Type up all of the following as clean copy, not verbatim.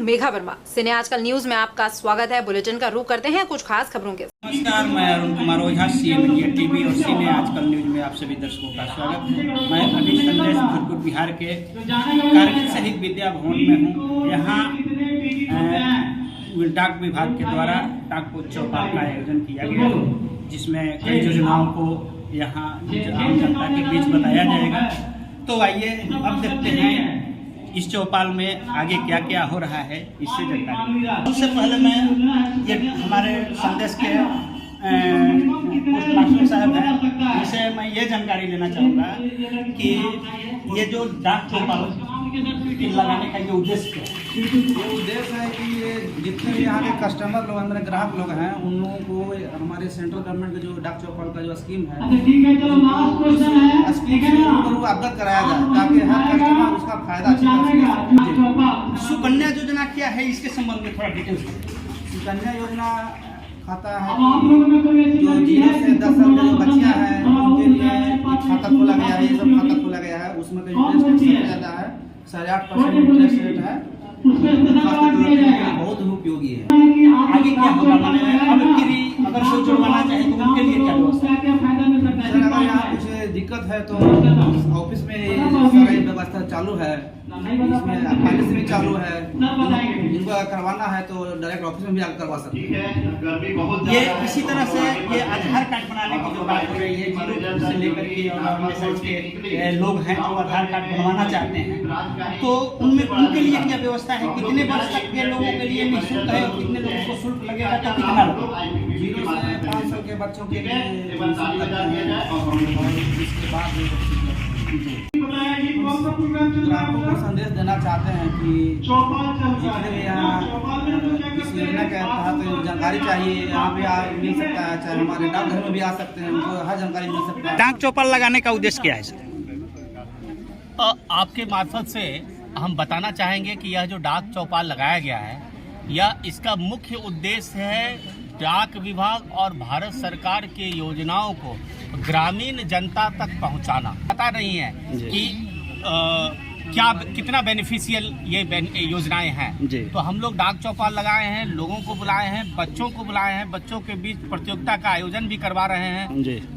मेघा वर्मा। सिने आजकल न्यूज में आपका स्वागत है। बुलेटिन का रुख करते हैं कुछ खास खबरों के। नमस्कार, मैं Arun Kumar Ojha, CM India TV और सिने आजकल न्यूज में आप सभी दर्शकों का स्वागत है। मैं अभी संदेश भोजपुर बिहार के कारगिल शहीद विद्या भवन में हूँ। यहाँ डाक विभाग के द्वारा डाक चौपाल का आयोजन किया गया, जिसमें कई योजनाओं को यहाँ आम जनता के बीच बताया जाएगा। तो आइए अब देखते हैं इस चौपाल में आगे क्या क्या हो रहा है, इससे जानकारी। सबसे पहले मैं ये हमारे संदेश के पोस्ट मास्टर साहब हैं, इनसे मैं ये जानकारी लेना चाहूँगा कि ये जो डाक चौपाल लगाने का जो उद्देश्य है, ये उद्देश्य है कि ये जितने भी यहाँ के कस्टमर लोग हैं, मेरे ग्राहक लोग हैं, उन लोगों को हमारे सेंट्रल गवर्नमेंट का जो डाक चौपाल का जो स्कीम है, स्कीम से उनको अवगत कराया जाए ताकि हर कस्टमर उसका फायदा अच्छी तरह से। सुकन्या योजना क्या है, इसके संबंध में थोड़ा डिटेल्स। सुकन्या योजना खाता है जो 0 से 10 साल के जो बच्चियाँ हैं उनके लिए खाता खोला गया है। ये सब खाता खोला गया है, उसमें इंटरेस्ट सबसे ज़्यादा है, 8.5% इंटरेस्ट रेट है। बहुत उपयोगी है। आगे क्या होगा, मैंने अब फिर अगर कोई जुड़वाना चाहे तो उनके लिए क्या व्यवस्था है? सर, अगर यहाँ कुछ दिक्कत है तो ऑफिस में सारी व्यवस्था चालू है, इसमें पहले से भी चालू है। जिनको करवाना है तो डायरेक्ट ऑफिस में भी आकर करवा सकते हैं। ये इसी तरह से ये आधार कार्ड बनाने की जो बात हो रही है, 0 से लेकर के और के लोग हैं जो आधार कार्ड बनवाना चाहते हैं, तो उनमें उनके लिए क्या व्यवस्था है? कितने वर्ष तक के लोगों के लिए निःशुल्क है और कितने लोगों को शुल्क लगेगा, तो कितना लगेगा? 0 से 5 साल के बच्चों के लिए इसके बाद ग्राहकों को संदेश देना चाहते हैं कि जितने भी यहाँ इस योजना के तहत जानकारी चाहिए, यहाँ पे मिल सकता है, चाहे हमारे डाकघर में भी आ सकते हैं, उनको हर जानकारी मिल सकता है। डाक चौपाल लगाने का उद्देश्य क्या है सर? आपके मार्फत से हम बताना चाहेंगे कि यह जो डाक चौपाल लगाया गया है, यह इसका मुख्य उद्देश्य है डाक विभाग और भारत सरकार के योजनाओं को ग्रामीण जनता तक पहुंचाना। पता नहीं है कि क्या कितना बेनिफिशियल ये योजनाएं हैं। तो हम लोग डाक चौपाल लगाए हैं, लोगों को बुलाए हैं, बच्चों को बुलाए हैं, बच्चों के बीच प्रतियोगिता का आयोजन भी करवा रहे हैं,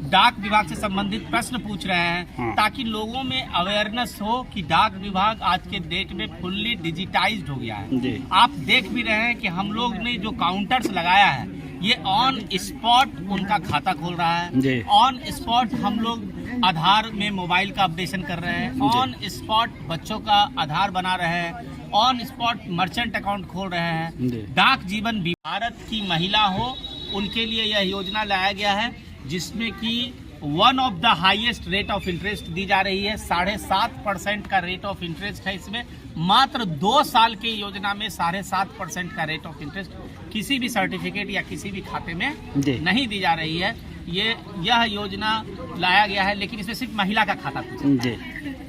डाक विभाग से संबंधित प्रश्न पूछ रहे हैं, ताकि लोगों में अवेयरनेस हो कि डाक विभाग आज के डेट में फुल्ली डिजिटाइज्ड हो गया है। आप देख भी रहे हैं कि हम लोग ने जो काउंटर्स लगाया है, ये ऑन स्पॉट उनका खाता खोल रहा है, ऑन स्पॉट हम लोग आधार में मोबाइल का अपडेशन कर रहे हैं, ऑन स्पॉट बच्चों का आधार बना रहे हैं, ऑन स्पॉट मर्चेंट अकाउंट खोल रहे हैं। डाक जीवन भारत की महिला हो उनके लिए यह योजना लाया गया है, जिसमें कि 1 of the highest rate of interest दी जा रही है। 7.5% का रेट ऑफ इंटरेस्ट है इसमें। मात्र 2 साल की योजना में 7.5% का रेट ऑफ इंटरेस्ट किसी भी सर्टिफिकेट या किसी भी खाते में नहीं दी जा रही है। यह योजना लाया गया है, लेकिन इसमें सिर्फ महिला का खाता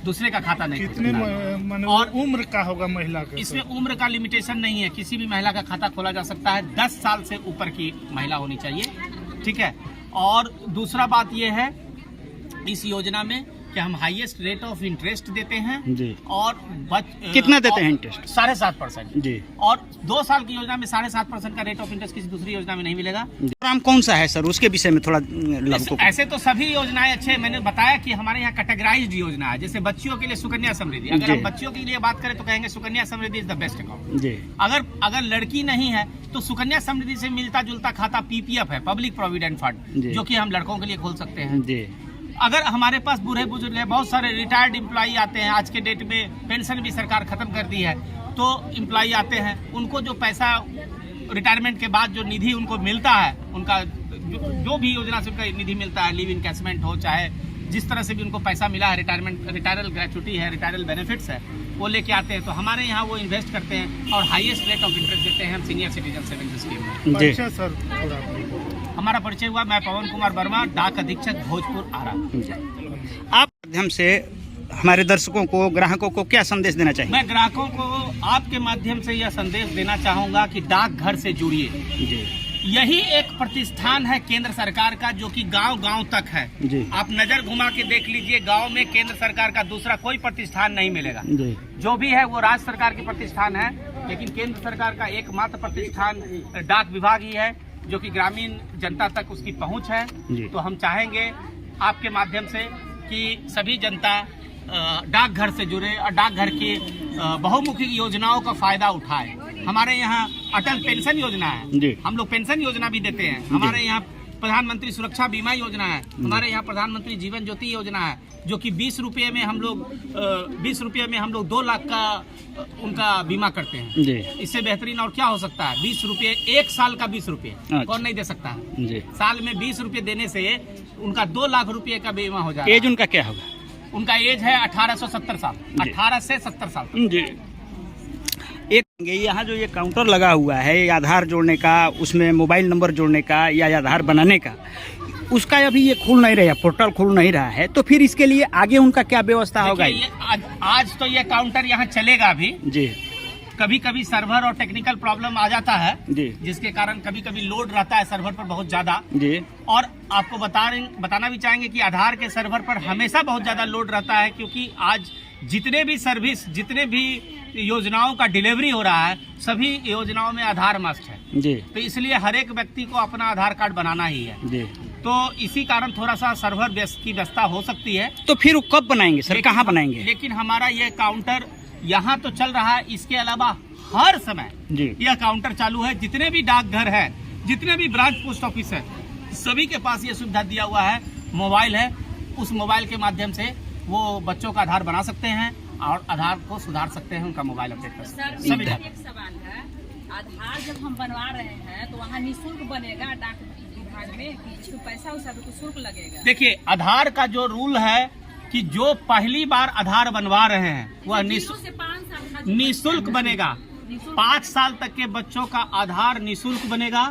दूसरे का खाता नहीं। कितने और उम्र का होगा महिला का? इसमें उम्र का लिमिटेशन नहीं है, किसी भी महिला का खाता खोला जा सकता है। 10 साल से ऊपर की महिला होनी चाहिए, ठीक है। और दूसरा बात यह है इस योजना में कि हम हाईएस्ट रेट ऑफ इंटरेस्ट देते हैं जी। और कितना देते हैं इंटरेस्ट? 7.5% जी। और 2 साल की योजना में 7.5% का रेट ऑफ इंटरेस्ट किसी दूसरी योजना में नहीं मिलेगा। प्रोग्राम कौन सा है सर, उसके विषय में थोड़ा ऐसे तो सभी योजनाएं अच्छे। मैंने बताया कि हमारे यहाँ कैटेगराइज्ड योजना है। जैसे बच्चियों के लिए सुकन्या समृद्धि, अगर हम बच्चियों के लिए बात करें तो कहेंगे Sukanya Samriddhi is the best account. अगर लड़की नहीं है तो सुकन्या समृद्धि से मिलता जुलता खाता PPF है, पब्लिक प्रोविडेंट फंड, जो कि हम लड़कों के लिए खोल सकते हैं। अगर हमारे पास बूढ़े बुजुर्ग हैं, बहुत सारे रिटायर्ड एम्प्लॉई आते हैं, आज के डेट में पेंशन भी सरकार खत्म कर दी है, तो एम्प्लॉई आते हैं, उनको जो पैसा रिटायरमेंट के बाद जो निधि उनको मिलता है, उनका जो भी योजना से उनका निधि मिलता है, लीव इनकैशमेंट हो चाहे जिस तरह से भी उनको पैसा मिला है, रिटायरल ग्रेचुटी है, रिटायरल बेनिफिट्स है, वो लेके आते हैं। तो हमारे यहाँ वो इन्वेस्ट करते हैं और हाईएस्ट रेट ऑफ इंटरेस्ट देते हैं हम सीनियर सिटीजन सेविंग्स स्कीम में। अच्छा सर, हमारा परिचय हुआ। मैं पवन कुमार वर्मा, डाक अधीक्षक भोजपुर आरा। आप माध्यम से हमारे दर्शकों को, ग्राहकों को क्या संदेश देना चाहिए? मैं ग्राहकों को आपके माध्यम से यह संदेश देना चाहूँगा कि डाकघर से जुड़िए। यही एक प्रतिष्ठान है केंद्र सरकार का जो कि गांव-गांव तक है जी। आप नजर घुमा के देख लीजिए, गांव में केंद्र सरकार का दूसरा कोई प्रतिष्ठान नहीं मिलेगा। जी। जो भी है वो राज्य सरकार की प्रतिष्ठान है, लेकिन केंद्र सरकार का एकमात्र प्रतिष्ठान डाक विभाग ही है जो कि ग्रामीण जनता तक उसकी पहुंच है। जी। तो हम चाहेंगे आपके माध्यम से कि सभी जनता डाकघर से जुड़े और डाकघर की बहुमुखी योजनाओं का फायदा उठाए। हमारे यहाँ अटल पेंशन योजना है, जी। हम लोग पेंशन योजना भी देते हैं। हमारे यहाँ प्रधानमंत्री सुरक्षा बीमा योजना है, हमारे यहाँ प्रधानमंत्री जीवन ज्योति योजना है जो कि 20 रुपये में हम लोग 2 लाख का उनका बीमा करते हैं। जी। इससे बेहतरीन और क्या हो सकता है? 20 रुपये, 1 साल का 20 रुपये कौन नहीं दे सकता है? जी। साल में 20 रुपये देने से उनका 2 लाख रुपये का बीमा हो जाएगा। एज उनका क्या होगा? उनका एज है 18 से 70 साल, 18 से 70 साल। जी। एक यहाँ जो ये काउंटर लगा हुआ है आधार जोड़ने का, उसमें मोबाइल नंबर जोड़ने का या आधार बनाने का, उसका अभी ये खुल नहीं रहा, पोर्टल खुल नहीं रहा है, तो फिर इसके लिए आगे उनका क्या व्यवस्था होगा? आज तो ये काउंटर यहाँ चलेगा भी जी। कभी कभी सर्वर और टेक्निकल प्रॉब्लम आ जाता है जी, जिसके कारण कभी कभी लोड रहता है सर्वर पर बहुत ज्यादा जी। और आपको बताना भी चाहेंगे कि आधार के सर्वर पर हमेशा बहुत ज्यादा लोड रहता है, क्योंकि आज जितने भी सर्विस, जितने भी योजनाओं का डिलीवरी हो रहा है, सभी योजनाओं में आधार मस्ट है जी। तो इसलिए हर एक व्यक्ति को अपना आधार कार्ड बनाना ही है जी। तो इसी कारण थोड़ा सा सर्वर की व्यवस्था हो सकती है। तो फिर वो कब बनाएंगे सर, कहाँ बनाएंगे? लेकिन हमारा ये काउंटर यहाँ तो चल रहा है, इसके अलावा हर समय यह काउंटर चालू है। जितने भी डाकघर है, जितने भी ब्रांच पोस्ट ऑफिस है, सभी के पास ये सुविधा दिया हुआ है। मोबाइल है, उस मोबाइल के माध्यम से वो बच्चों का आधार बना सकते हैं और आधार को सुधार सकते हैं, उनका मोबाइल अपडेट कर सकते हैं। सभी एक सवाल है, आधार जब हम बनवा रहे हैं तो वहाँ निःशुल्क बनेगा डाक विभाग में कि पैसा उसा तो शुल्क लगेगा? देखिए, आधार का जो रूल है कि जो पहली बार आधार बनवा रहे हैं वह निःशुल्क बनेगा। 5 साल तक के बच्चों का आधार निःशुल्क बनेगा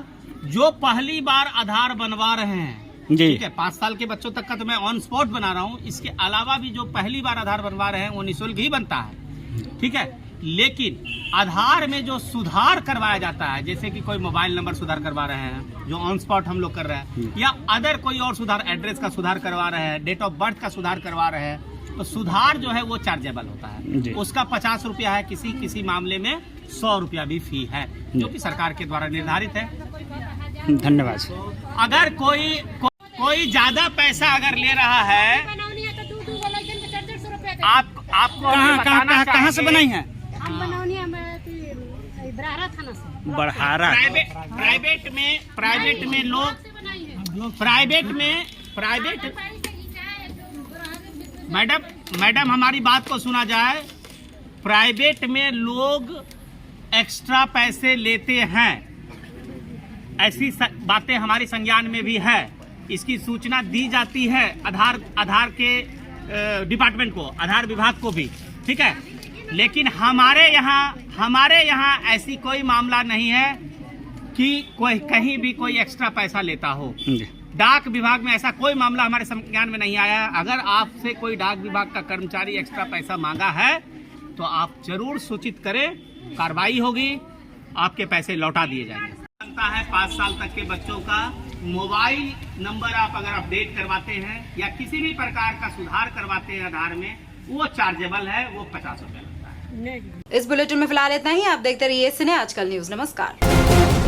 जो पहली बार आधार बनवा रहे हैं जी। ठीक है, 5 साल के बच्चों तक का तो मैं ऑन स्पॉट बना रहा हूँ, इसके अलावा भी जो पहली बार आधार बनवा रहे हैं वो निःशुल्क ही बनता है। ठीक है, लेकिन आधार में जो सुधार करवाया जाता है, जैसे कि कोई मोबाइल नंबर सुधार करवा रहे हैं जो ऑन स्पॉट हम लोग कर रहे हैं, या अदर कोई और सुधार, एड्रेस का सुधार करवा रहे हैं, डेट ऑफ बर्थ का सुधार करवा रहे हैं, तो सुधार जो है वो चार्जेबल होता है। उसका 50 रुपया है, किसी मामले में 100 रुपया भी फी है, जो कि सरकार के द्वारा निर्धारित है। धन्यवाद। अगर कोई ज्यादा पैसा अगर ले रहा है, आपको कहाँ से बनाई है? हम बनौनी बरहारा थाना से। बरहारा। प्राइवेट में लोग मैडम हमारी बात को सुना जाए। प्राइवेट में लोग एक्स्ट्रा पैसे लेते हैं, ऐसी बातें हमारी संज्ञान में भी है। इसकी सूचना दी जाती है आधार के डिपार्टमेंट को, आधार विभाग को भी। ठीक है, लेकिन हमारे यहाँ ऐसी कोई मामला नहीं है कि कोई कहीं भी कोई एक्स्ट्रा पैसा लेता हो। डाक विभाग में ऐसा कोई मामला हमारे संज्ञान में नहीं आया है। अगर आपसे कोई डाक विभाग का कर्मचारी एक्स्ट्रा पैसा मांगा है तो आप जरूर सूचित करें, कार्रवाई होगी, आपके पैसे लौटा दिए जाएंगे। बनता है 5 साल तक के बच्चों का मोबाइल नंबर आप अगर अपडेट करवाते हैं या किसी भी प्रकार का सुधार करवाते हैं आधार में, वो चार्जेबल है, वो 50 रुपये लगता है। इस बुलेटिन में फिलहाल इतना ही। आप देखते रहिए सिने आजकल न्यूज। नमस्कार।